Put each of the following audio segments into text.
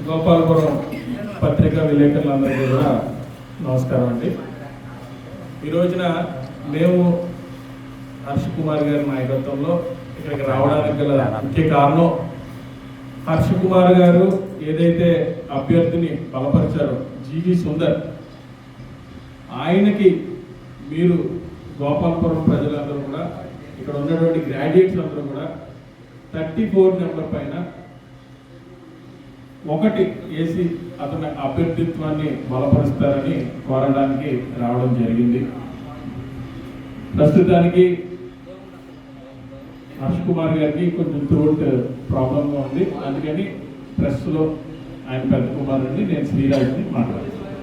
గోపాలపురం పత్రికా విలేకరులందరికీ కూడా నమస్కారం అండి. ఈ రోజున మేము హర్ష కుమార్ గారి నాయకత్వంలో ఇక్కడికి రావడానికి గల ముఖ్య కారణం, హర్ష కుమార్ గారు ఏదైతే అభ్యర్థిని బలపరిచారో జీవి సుందర్, ఆయనకి మీరు గోపాలపురం ప్రజలందరూ కూడా, ఇక్కడ ఉన్నటువంటి గ్రాడ్యుయేట్స్ అందరూ కూడా 34 నెంబర్ పైన ఒకటి వేసి అతని అభ్యర్థిత్వాన్ని బలపరుస్తారని కోరడానికి రావడం జరిగింది. ప్రస్తుతానికి హర్ష్ కుమార్ గారికి కొంచెం త్రోట్ ప్రాబ్లంగా ఉంది, అందుకని ప్రెస్లో ఆయన పెద్ద కుమారుడిని, నేను శ్రీరాజ్ని మాట్లాడుతున్నాను.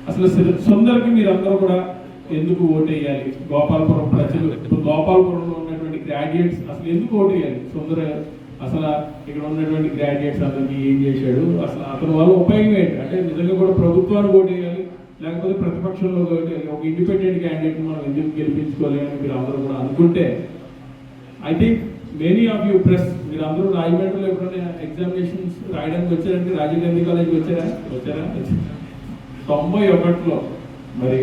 అసలు సుందర్కి మీరందరూ కూడా ఎందుకు ఓటేయాలి? గోపాలపురం ప్రజలు, ఇప్పుడు గోపాలపురంలో ఉన్నటువంటి గ్రాడ్యుయేట్స్ అసలు ఎందుకు ఓటేయాలి? సుందర్ అసలు ఇక్కడ ఉన్నటువంటి గ్రాడ్యుయేట్స్ అందరికీ ఏం చేశాడు, అసలు అతని వల్ల ఉపయోగం ఏంటి? అంటే నిజంగా కూడా ప్రభుత్వానికి ఓటేయాలి, లేకపోతే ప్రతిపక్షంలో ఓటేయాలి, ఒక ఇండిపెండెంట్ క్యాండిడేట్ని మనం ఎందుకు గెలిపించుకోవాలి అని మీరు అందరూ కూడా అనుకుంటే, I think many of you press, మీరు అందరూ రాజమండ్రిలో ఎప్పుడైనా ఎగ్జామినేషన్స్ రాయడానికి వచ్చారంటే రాజీవ్ గాంధీ కాలేజ్కి వచ్చారా? 91లో మరి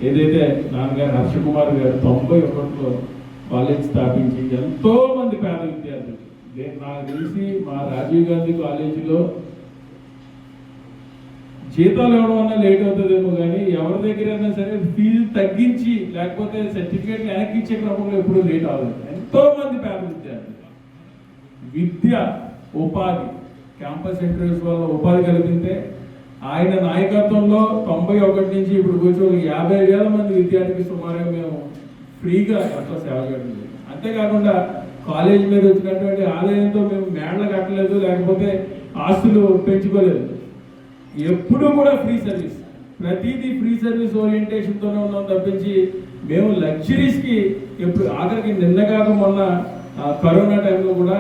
ఏదైతే నాన్నగారు హర్ష కుమార్ గారు 91లో కాలేజ్ స్థాపించి ఎంతో మంది పేద విద్యార్థులు, నాకు తెలిసి మా రాజీవ్ గాంధీ కాలేజీలో జీతాలు ఇవ్వడం వల్ల లేట్ అవుతుందేమో కానీ ఎవరి దగ్గరైనా సరే ఫీజు తగ్గించి లేకపోతే సర్టిఫికేట్ వెనక్కి ఇచ్చే క్రమంలో ఎప్పుడూ లేట్ అవ్వదు. ఎంతో మంది పేద విద్యార్థులు విద్య, ఉపాధి, క్యాంపస్ ఇంటర్వ్యూస్ వల్ల ఉపాధి కలిపితే ఆయన నాయకత్వంలో 91 నుంచి ఇప్పుడు కూర్చొని 50,000 మంది విద్యార్థికి సుమారుగా మేము ఫ్రీగా అట్లా సేవ చేయడం. అంతేకాకుండా కాలేజ్ మీద వచ్చినటువంటి ఆదాయంతో మేము మేడలు కట్టలేదు, లేకపోతే ఆస్తులు పెంచుకోలేదు. ఎప్పుడూ కూడా ఫ్రీ సర్వీస్, ప్రతిదీ ఫ్రీ సర్వీస్ ఓరియంటేషన్తోనే ఉన్నాం తప్పించి మేము లగ్జరీస్కి ఎప్పుడు, ఆఖరికి నిన్నగాక మొన్న కరోనా టైంలో కూడా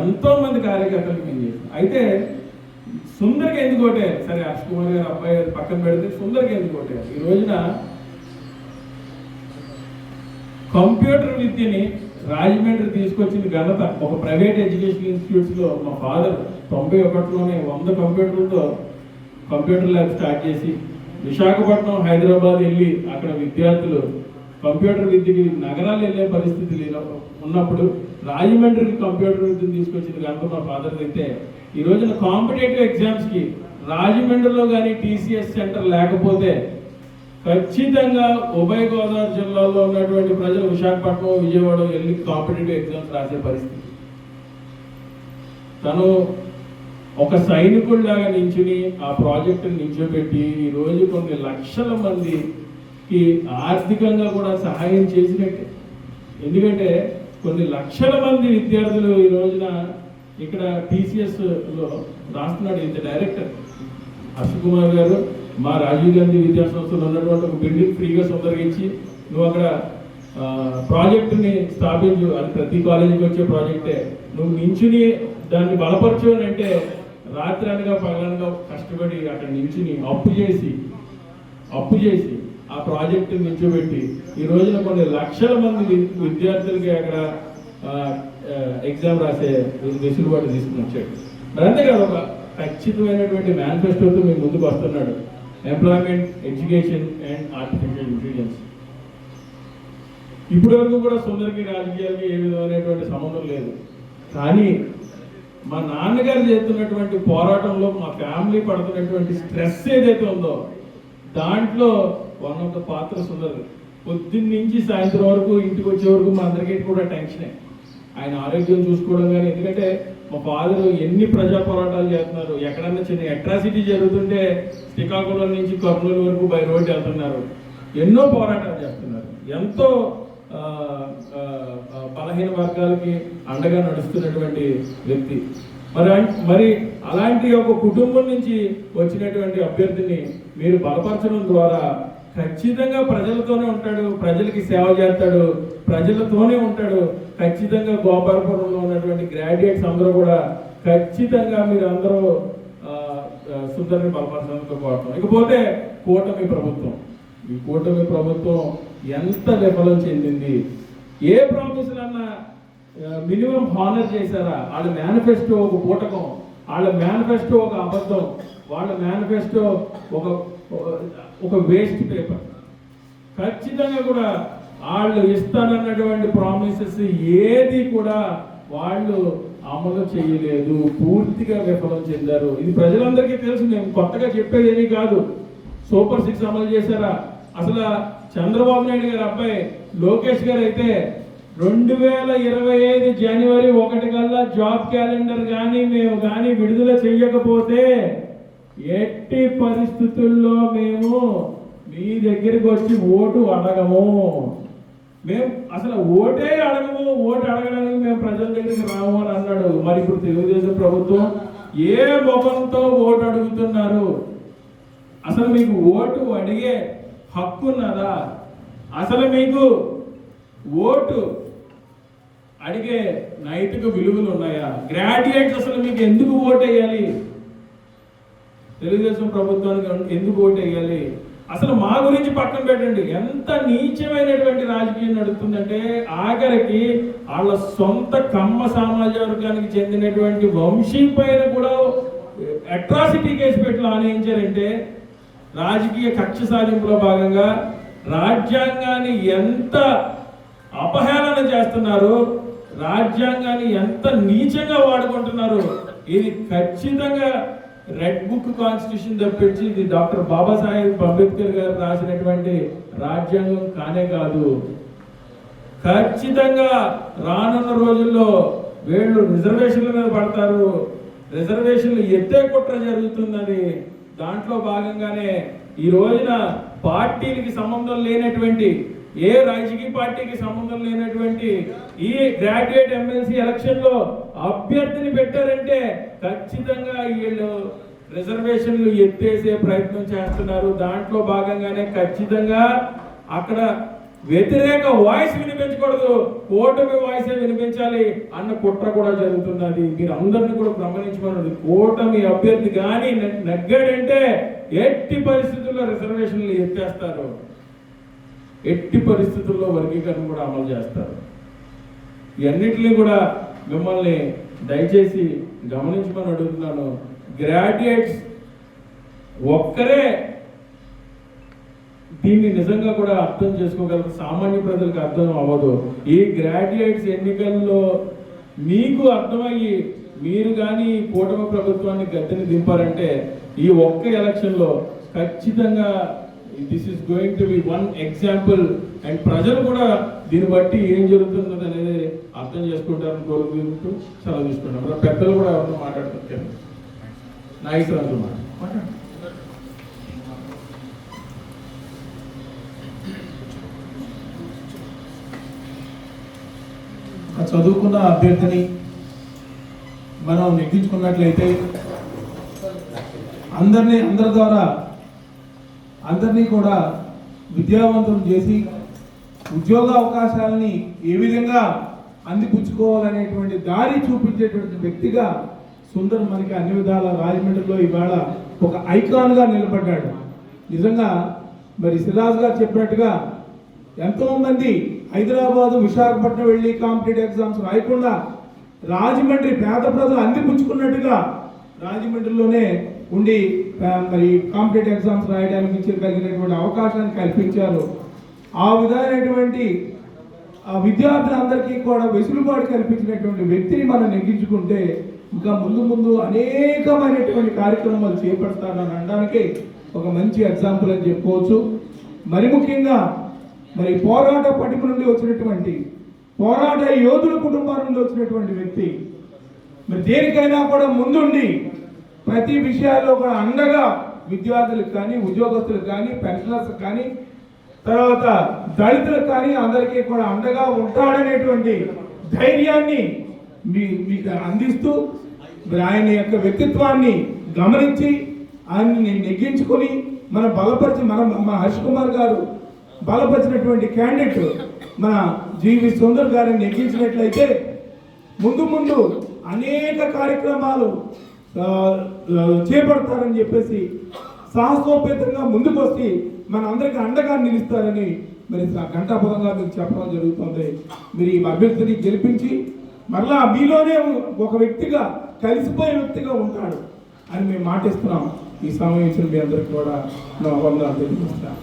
ఎంతో మంది కార్యకర్తలకు మేము చేసాం. అయితే సుందర్కి ఎందుకు ఓటేయాలి? సరే హర్ష్ కుమార్ గారు అబ్బాయి పక్కన పెడితే సుందర్కి ఎందుకు ఓటేయాలి? ఈ రోజున కంప్యూటర్ విద్యని రాజమండ్రి తీసుకొచ్చింది ఘనత ఒక ప్రైవేట్ ఎడ్యుకేషన్ ఇన్స్టిట్యూట్స్లో మా ఫాదర్ 91లోనే 100 కంప్యూటర్లతో కంప్యూటర్ ల్యాబ్ స్టార్ట్ చేసి విశాఖపట్నం, హైదరాబాద్ వెళ్ళి అక్కడ విద్యార్థులు కంప్యూటర్ విద్యకి నగరాలు వెళ్ళే పరిస్థితి ఉన్నప్పుడు రాజమండ్రికి కంప్యూటర్ విద్యను తీసుకొచ్చింది ఘనత మా ఫాదర్. అయితే ఈ రోజున కాంపిటేటివ్ ఎగ్జామ్స్కి రాజమండ్రిలో కానీ టీసీఎస్ సెంటర్ లేకపోతే ఖచ్చితంగా ఉభయ గోదావరి జిల్లాలో ఉన్నటువంటి ప్రజలు విశాఖపట్నం, విజయవాడ వెళ్ళి కాంపిటేటివ్ ఎగ్జామ్స్ రాసే పరిస్థితి. తను ఒక సైనికుడిలాగా నించుని ఆ ప్రాజెక్టుని నించోబెట్టి ఈరోజు కొన్ని లక్షల మందికి ఆర్థికంగా కూడా సహాయం చేసినట్టే. ఎందుకంటే కొన్ని లక్షల మంది విద్యార్థులు ఈ రోజున ఇక్కడ టీసీఎస్లో రాస్తున్నాడు. ఇంత డైరెక్టర్ హర్ష కుమార్ గారు మా రాజీవ్ గాంధీ విద్యా సంస్థలో ఉన్నటువంటి ఒక బిల్డింగ్ ఫ్రీగా సందర్శించి నువ్వు అక్కడ ప్రాజెక్టుని స్థాపించు, అది ప్రతి కాలేజీకి వచ్చే ప్రాజెక్టే, నువ్వు నించుని దాన్ని బలపరచు అని అంటే రాత్రి అనగా పగలనగా కష్టపడి అక్కడ నించుని అప్పు చేసి ఆ ప్రాజెక్టుని నించోబెట్టి ఈ రోజున కొన్ని లక్షల మంది విద్యార్థులకి అక్కడ ఎగ్జామ్ రాసే వెసులుబాటు తీసుకుని వచ్చాడు. మరి అంతేకాదు ఒక ఖచ్చితమైనటువంటి మేనిఫెస్టోతో మేము ముందుకు వస్తున్నాడు. Employment, education and artificial intelligence. ఇప్పటి వరకు కూడా సుందర్కి రాజకీయాలకి ఏ విధమైనటువంటి సంబంధం లేదు. కానీ మా నాన్నగారు చేస్తున్నటువంటి పోరాటంలో మా ఫ్యామిలీ పడుతున్నటువంటి స్ట్రెస్ ఏదైతే ఉందో దాంట్లో వన్ ఆఫ్ ద పాత్ర సుందర్. పొద్దున్న నుంచి సాయంత్రం వరకు ఇంటికి వచ్చే వరకు మా అందరికీ కూడా టెన్షనే. ఆయన ఆరోగ్యం చూసుకోవడం కానీ, ఎందుకంటే మా ఫాదర్ ఎన్ని ప్రజా పోరాటాలు చేస్తున్నారు. ఎక్కడన్నా చిన్న అట్రాసిటీ జరుగుతుంటే శ్రీకాకుళం నుంచి కర్నూలు వరకు బై రోడ్ వెళ్తున్నారు. ఎన్నో పోరాటాలు చేస్తున్నారు. ఎంతో బలహీన వర్గాలకి అండగా నడుస్తున్నటువంటి వ్యక్తి. మరి అలాంటి ఒక కుటుంబం నుంచి వచ్చినటువంటి అభ్యర్థిని మీరు బలపరచడం ద్వారా ఖచ్చితంగా ప్రజలతోనే ఉంటాడు, ప్రజలకి సేవ చేస్తాడు, ప్రజలతోనే ఉంటాడు. ఖచ్చితంగా గోపాలపురంలో ఉన్నటువంటి గ్రాడ్యుయేట్స్ అందరూ కూడా ఖచ్చితంగా మీరు అందరూ సుందర్ని బలపరచడంతో కోరుతాం. ఇకపోతే కూటమి ప్రభుత్వం, ఈ కూటమి ప్రభుత్వం ఎంత విఫలం చెందింది? ఏ ప్రామిసులన్నా మినిమం హానర్ చేశారా? వాళ్ళ మేనిఫెస్టో ఒక పూటకం, వాళ్ళ మేనిఫెస్టో ఒక అబద్ధం, వాళ్ళ మేనిఫెస్టో ఒక వేస్ట్ పేపర్. ఖచ్చితంగా కూడా వాళ్ళు ఇస్తానన్నటువంటి ప్రామిసెస్ ఏది కూడా వాళ్ళు అమలు చేయలేదు, పూర్తిగా విఫలం చెందారు. ఇది ప్రజలందరికీ తెలుసు, నేను కొత్తగా చెప్పేది ఏమీ కాదు. సూపర్ 6 అమలు చేశారా? అసలు చంద్రబాబు నాయుడు గారి అబ్బాయి లోకేష్ గారు అయితే 2025 జనవరి 1 కల్లా జాబ్ క్యాలెండర్ మేము కానీ విడుదల చెయ్యకపోతే ఎట్టి పరిస్థితుల్లో మేము మీ దగ్గరికి వచ్చి ఓటు అడగము, మేము అసలు ఓటే అడగము, ఓటు అడగడానికి మేము ప్రజల దగ్గరికి రాము అని అన్నాడు. మరి ఇప్పుడు తెలుగుదేశం ప్రభుత్వం ఏ ముఖంతో ఓటు అడుగుతున్నారు? అసలు మీకు ఓటు అడిగే హక్కు ఉన్నదా? అసలు మీకు ఓటు అడిగే నైతిక విలువలు ఉన్నాయా? గ్రాడ్యుయేట్స్ అసలు మీకు ఎందుకు ఓటు వేయాలి? తెలుగుదేశం ప్రభుత్వానికి ఎందుకు ఓటు వేయాలి? అసలు మా గురించి పక్కన పెట్టండి, ఎంత నీచమైనటువంటి రాజకీయం నడుస్తుందంటే ఆఖరికి వాళ్ళ సొంత కమ్మ సమాజ వర్గానికి చెందినటువంటి వంశీ పైన కూడా అట్రాసిటీ కేసు పెట్టి ఆనయించారంటే రాజకీయ కక్ష సాధింపులో భాగంగా రాజ్యాంగాన్ని ఎంత అపహేళన చేస్తున్నారు, రాజ్యాంగాన్ని ఎంత నీచంగా వాడుకుంటున్నారు. ఇది ఖచ్చితంగా రెడ్ బుక్ కాన్స్టిట్యూషన్ తప్పించి ఇది డాక్టర్ బాబాసాహెబ్ అంబేద్కర్ గారు రాసినటువంటి రాజ్యాంగం కానే కాదు. ఖచ్చితంగా రానున్న రోజుల్లో వీళ్ళు రిజర్వేషన్ల మీద పడతారు, రిజర్వేషన్లు ఎత్తే కుట్ర జరుగుతుందని. దాంట్లో భాగంగానే ఈ రోజున పార్టీలకి సంబంధం లేనటువంటి, ఏ రాజకీయ పార్టీకి సంబంధం లేనటువంటి ఈ గ్రాడ్యుయేట్ ఎమ్మెల్సీ ఎలక్షన్ లో అభ్యర్థిని పెట్టారంటే ఖచ్చితంగా వీళ్ళు రిజర్వేషన్లు ఎత్తేసే ప్రయత్నం చేస్తున్నారు. దాంట్లో భాగంగానే ఖచ్చితంగా అక్కడ వ్యతిరేక వాయిస్ వినిపించకూడదు, కూటమి వాయిసే వినిపించాలి అన్న కుట్ర కూడా జరుగుతున్నది. మీరు అందరినీ కూడా గమనించుకున్నది. కూటమి అభ్యర్థి కానీ నగ్గాడంటే ఎట్టి పరిస్థితుల్లో రిజర్వేషన్లు ఎత్తేస్తారు, ఎట్టి పరిస్థితుల్లో వర్గీకరణ కూడా అమలు చేస్తారు. ఇవన్నిటినీ కూడా మిమ్మల్ని దయచేసి గమనించమని అడుగుతున్నాను. గ్రాడ్యుయేట్స్ ఒక్కరే దీన్ని నిజంగా కూడా అర్థం చేసుకోగలరు, సామాన్య ప్రజలకు అర్థం అవ్వదు. ఈ గ్రాడ్యుయేట్స్ ఎన్నికల్లో మీకు అర్థమయ్యి మీరు కానీ కూటమి ప్రభుత్వాన్ని గద్దెని దింపారంటే ఈ ఒక్క ఎలక్షన్లో ఖచ్చితంగా this is going to be one example. And ప్రజలు కూడా దీన్ని బట్టి ఏం జరుగుతుంది అనేది అర్థం చేసుకుంటారని కోరుకుంటూ సెలవు తీసుకుంటాం. పెద్దలు కూడా ఎవరితో మాట్లాడుతుంటారు, నాయకులతో మాట్లాడు. చదువుకున్న అభ్యర్థిని మనం నెగ్గించుకున్నట్లయితే అందరి ద్వారా అందరినీ కూడా విద్యావంతులు చేసి ఉద్యోగ అవకాశాలని ఏ విధంగా అందిపుచ్చుకోవాలనేటువంటి దారి చూపించేటువంటి వ్యక్తిగా సుందర్ మనకి అన్ని విధాల రాజమండ్రిలో ఇవాళ ఒక ఐకాన్గా నిలబడ్డాడు. నిజంగా మరి సిరాజ్ గారు చెప్పినట్టుగా ఎంతోమంది హైదరాబాదు విశాఖపట్నం వెళ్ళి కాంపిటేటివ్ ఎగ్జామ్స్ రాయకుండా రాజమండ్రి పేద ప్రజలు అందిపుచ్చుకున్నట్టుగా రాజమండ్రిలోనే ఉండి మరి కాంపిటేటివ్ ఎగ్జామ్స్ రాయడానికి కలిగినటువంటి అవకాశాన్ని కల్పించారు. ఆ విధమైనటువంటి విద్యార్థులందరికీ కూడా వెసులుబాటు కల్పించినటువంటి వ్యక్తిని మనం నెగ్గించుకుంటే ఇంకా ముందు అనేకమైనటువంటి కార్యక్రమాలు చేపడతారని అనడానికి ఒక మంచి ఎగ్జాంపుల్ అని చెప్పుకోవచ్చు. మరి ముఖ్యంగా మరి పోరాట పటిమ నుండి వచ్చినటువంటి పోరాట యోధుల కుటుంబాల నుండి వచ్చినటువంటి వ్యక్తి మరి దేనికైనా కూడా ముందుండి ప్రతి విషయాల్లో కూడా అండగా విద్యార్థులకు కానీ ఉద్యోగస్తులకు కానీ పెన్షనర్స్ కానీ తర్వాత దళితులకు కానీ అందరికీ కూడా అండగా ఉంటాడనేటువంటి ధైర్యాన్ని మీకు అందిస్తూ మరి ఆయన యొక్క వ్యక్తిత్వాన్ని గమనించి ఆయన్ని నెగ్గించుకొని మన బలపరిచి మన హర్ష్ కుమార్ గారు బలపరిచినటువంటి క్యాండిడేట్ మన జీవి సుందర్ గారిని నెగ్గించినట్లయితే ముందు అనేక కార్యక్రమాలు చేపడతారని చెప్పేసి సాహసోపేతంగా ముందుకు వచ్చి మన అందరికీ అండగా నిలుస్తారని మరి ఘంటాపదంగా మీకు చెప్పడం జరుగుతుంది. మీరు ఈ అభ్యర్థిని గెలిపించి మరలా మీలోనే ఒక వ్యక్తిగా కలిసిపోయే వ్యక్తిగా ఉంటాడు అని మేము మాటిస్తున్నాం. ఈ సమయం ఇచ్చిన మీ అందరికీ కూడా నా వందనాలు తెలియజేస్తాను.